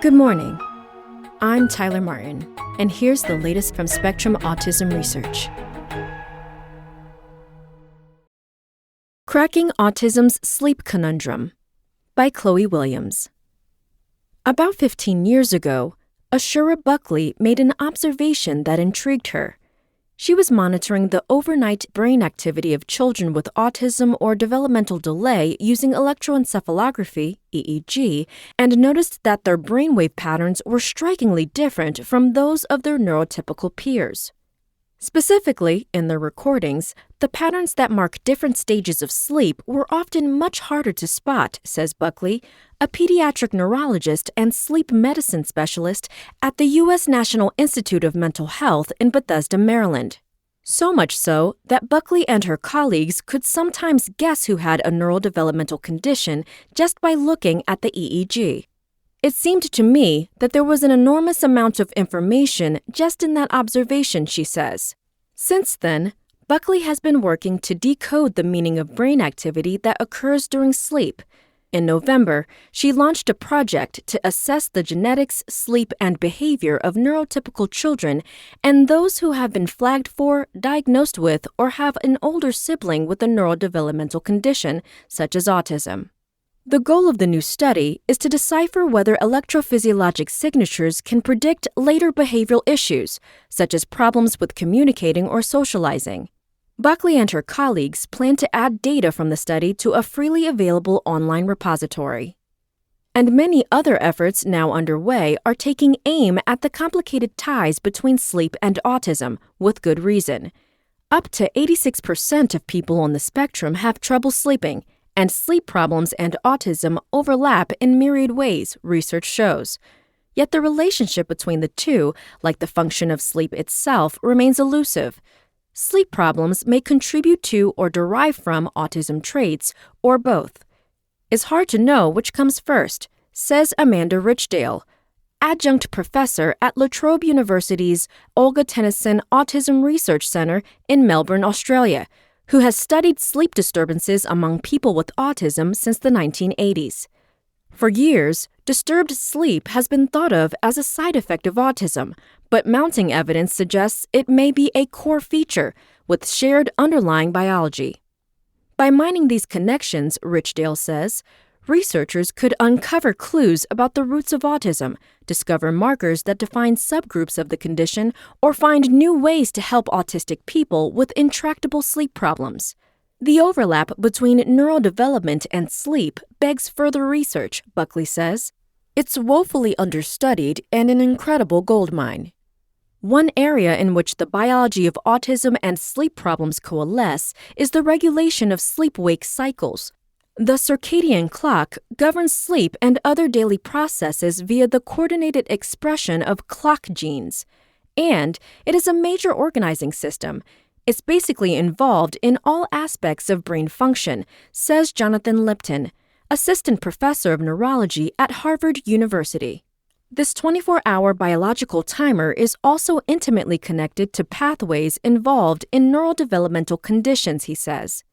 Good morning. I'm Tyler Martin, and here's the latest from Spectrum Autism Research. Cracking Autism's Sleep Conundrum by Chloe Williams. About 15 years ago, Ashura Buckley made an observation that intrigued her. She was monitoring the overnight brain activity of children with autism or developmental delay using electroencephalography, EEG, and noticed that their brainwave patterns were strikingly different from those of their neurotypical peers. Specifically, in their recordings, the patterns that mark different stages of sleep were often much harder to spot, says Buckley, a pediatric neurologist and sleep medicine specialist at the U.S. National Institute of Mental Health in Bethesda, Maryland. So much so that Buckley and her colleagues could sometimes guess who had a neurodevelopmental condition just by looking at the EEG. It seemed to me that there was an enormous amount of information just in that observation, she says. Since then, Buckley has been working to decode the meaning of brain activity that occurs during sleep. In November, she launched a project to assess the genetics, sleep, and behavior of neurotypical children and those who have been flagged for, diagnosed with, or have an older sibling with a neurodevelopmental condition, such as autism. The goal of the new study is to decipher whether electrophysiologic signatures can predict later behavioral issues, such as problems with communicating or socializing. Buckley and her colleagues plan to add data from the study to a freely available online repository. And many other efforts now underway are taking aim at the complicated ties between sleep and autism, with good reason. Up to 86% of people on the spectrum have trouble sleeping, and sleep problems and autism overlap in myriad ways, research shows. Yet the relationship between the two, like the function of sleep itself, remains elusive. Sleep problems may contribute to or derive from autism traits, or both. It's hard to know which comes first, says Amanda Richdale, adjunct professor at La Trobe University's Olga Tennyson Autism Research Centre in Melbourne, Australia, who has studied sleep disturbances among people with autism since the 1980s. For years, disturbed sleep has been thought of as a side effect of autism, but mounting evidence suggests it may be a core feature with shared underlying biology. By mining these connections, Richdale says, researchers could uncover clues about the roots of autism, discover markers that define subgroups of the condition, or find new ways to help autistic people with intractable sleep problems. The overlap between neurodevelopment and sleep begs further research, Buckley says. It's woefully understudied and an incredible goldmine. One area in which the biology of autism and sleep problems coalesce is the regulation of sleep-wake cycles. The circadian clock governs sleep and other daily processes via the coordinated expression of clock genes. And it is a major organizing system. It's basically involved in all aspects of brain function, says Jonathan Lipton, assistant professor of neurology at Harvard University. This 24-hour biological timer is also intimately connected to pathways involved in neurodevelopmental conditions, he says.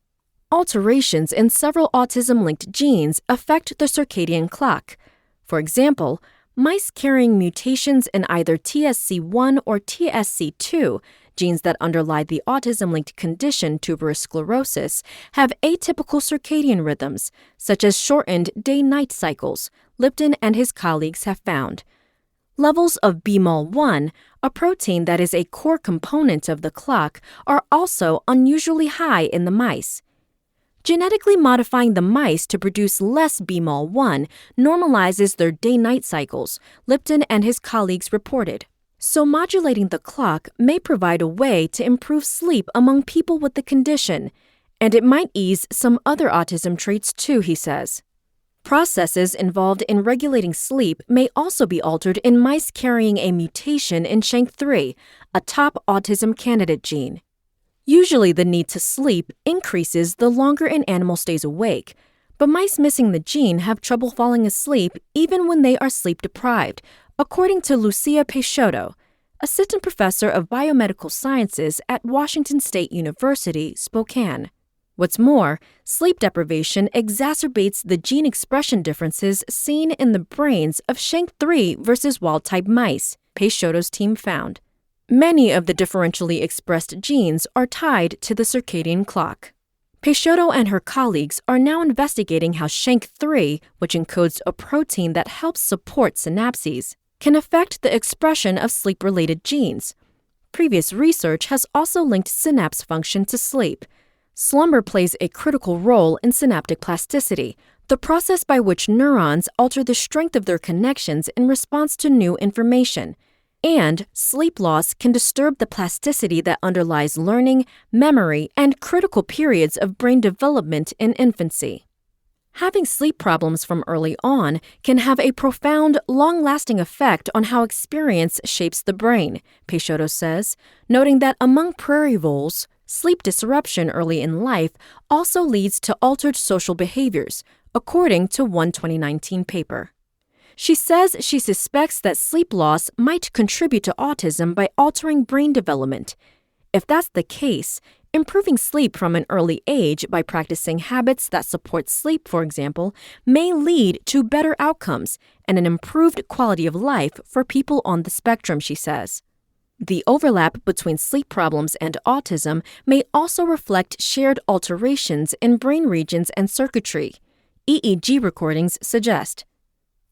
Alterations in several autism-linked genes affect the circadian clock. For example, mice carrying mutations in either TSC1 or TSC2, genes that underlie the autism-linked condition tuberous sclerosis, have atypical circadian rhythms, such as shortened day-night cycles, Lipton and his colleagues have found. Levels of BMAL1, a protein that is a core component of the clock, are also unusually high in the mice. Genetically modifying the mice to produce less BMAL1 normalizes their day-night cycles, Lipton and his colleagues reported. So modulating the clock may provide a way to improve sleep among people with the condition, and it might ease some other autism traits too, he says. Processes involved in regulating sleep may also be altered in mice carrying a mutation in SHANK3, a top autism candidate gene. Usually the need to sleep increases the longer an animal stays awake, but mice missing the gene have trouble falling asleep even when they are sleep-deprived, according to Lucia Peixoto, assistant professor of biomedical sciences at Washington State University, Spokane. What's more, sleep deprivation exacerbates the gene expression differences seen in the brains of SHANK3 versus wild-type mice, Peixoto's team found. Many of the differentially expressed genes are tied to the circadian clock. Peixoto and her colleagues are now investigating how SHANK3, which encodes a protein that helps support synapses, can affect the expression of sleep-related genes. Previous research has also linked synapse function to sleep. Slumber plays a critical role in synaptic plasticity, the process by which neurons alter the strength of their connections in response to new information. And sleep loss can disturb the plasticity that underlies learning, memory, and critical periods of brain development in infancy. Having sleep problems from early on can have a profound, long-lasting effect on how experience shapes the brain, Peixoto says, noting that among prairie voles, sleep disruption early in life also leads to altered social behaviors, according to one 2019 paper. She says she suspects that sleep loss might contribute to autism by altering brain development. If that's the case, improving sleep from an early age by practicing habits that support sleep, for example, may lead to better outcomes and an improved quality of life for people on the spectrum, she says. The overlap between sleep problems and autism may also reflect shared alterations in brain regions and circuitry, EEG recordings suggest.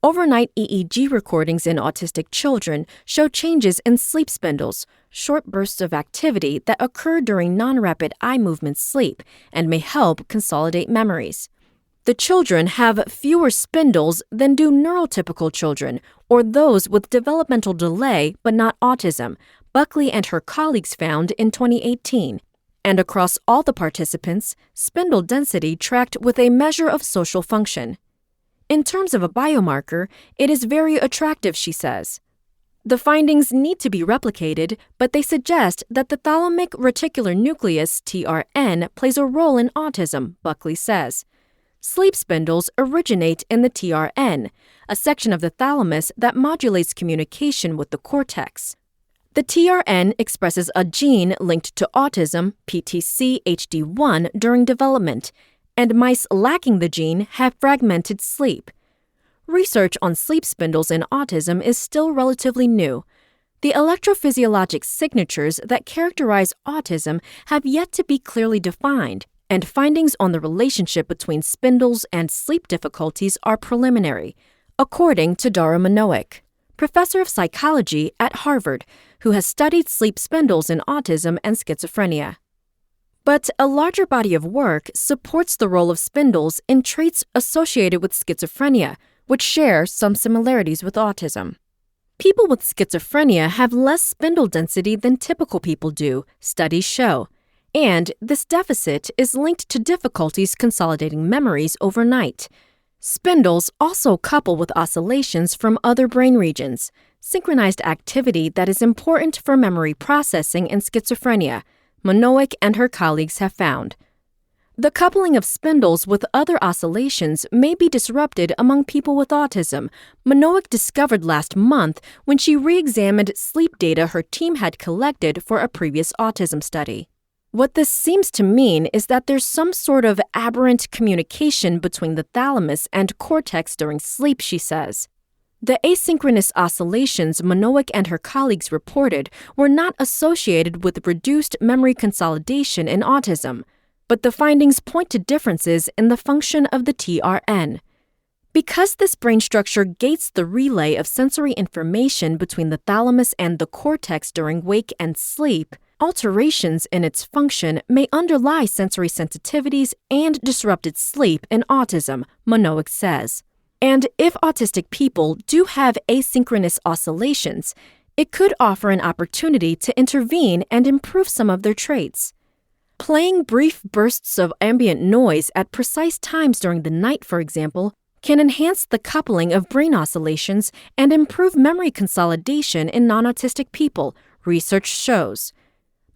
Overnight EEG recordings in autistic children show changes in sleep spindles, short bursts of activity that occur during non-rapid eye movement sleep and may help consolidate memories. The children have fewer spindles than do neurotypical children or those with developmental delay but not autism, Buckley and her colleagues found in 2018. And across all the participants, spindle density tracked with a measure of social function. In terms of a biomarker, it is very attractive, she says. The findings need to be replicated, but they suggest that the thalamic reticular nucleus, TRN, plays a role in autism, Buckley says. Sleep spindles originate in the TRN, a section of the thalamus that modulates communication with the cortex. The TRN expresses a gene linked to autism, PTC-HD1, during development, and mice lacking the gene have fragmented sleep. Research on sleep spindles in autism is still relatively new. The electrophysiologic signatures that characterize autism have yet to be clearly defined, and findings on the relationship between spindles and sleep difficulties are preliminary, according to Dara Manoic, professor of psychology at Harvard, who has studied sleep spindles in autism and schizophrenia. But a larger body of work supports the role of spindles in traits associated with schizophrenia, which share some similarities with autism. People with schizophrenia have less spindle density than typical people do, studies show, and this deficit is linked to difficulties consolidating memories overnight. Spindles also couple with oscillations from other brain regions, synchronized activity that is important for memory processing in schizophrenia, Manoic and her colleagues have found. The coupling of spindles with other oscillations may be disrupted among people with autism, Manoic discovered last month when she re-examined sleep data her team had collected for a previous autism study. What this seems to mean is that there's some sort of aberrant communication between the thalamus and cortex during sleep, she says. The asynchronous oscillations Manoic and her colleagues reported were not associated with reduced memory consolidation in autism, but the findings point to differences in the function of the TRN. Because this brain structure gates the relay of sensory information between the thalamus and the cortex during wake and sleep, alterations in its function may underlie sensory sensitivities and disrupted sleep in autism, Manoic says. And if autistic people do have asynchronous oscillations, it could offer an opportunity to intervene and improve some of their traits. Playing brief bursts of ambient noise at precise times during the night, for example, can enhance the coupling of brain oscillations and improve memory consolidation in non-autistic people, research shows.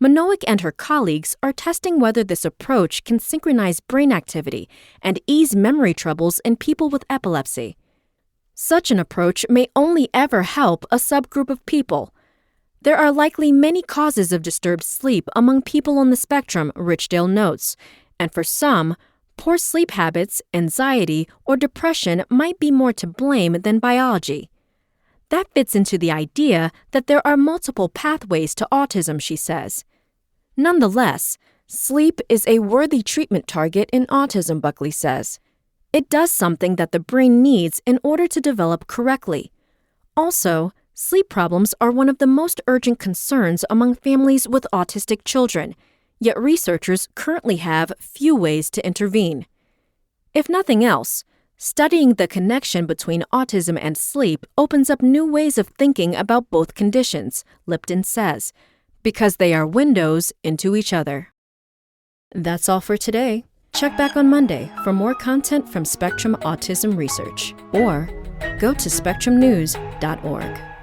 Manoic and her colleagues are testing whether this approach can synchronize brain activity and ease memory troubles in people with epilepsy. Such an approach may only ever help a subgroup of people. There are likely many causes of disturbed sleep among people on the spectrum, Richdale notes, And for some, poor sleep habits, anxiety, or depression might be more to blame than biology. That fits into the idea that there are multiple pathways to autism, she says. Nonetheless, sleep is a worthy treatment target in autism, Buckley says. It does something that the brain needs in order to develop correctly. Also, sleep problems are one of the most urgent concerns among families with autistic children, yet researchers currently have few ways to intervene. If nothing else, studying the connection between autism and sleep opens up new ways of thinking about both conditions, Lipton says, because they are windows into each other. That's all for today. Check back on Monday for more content from Spectrum Autism Research, or go to spectrumnews.org.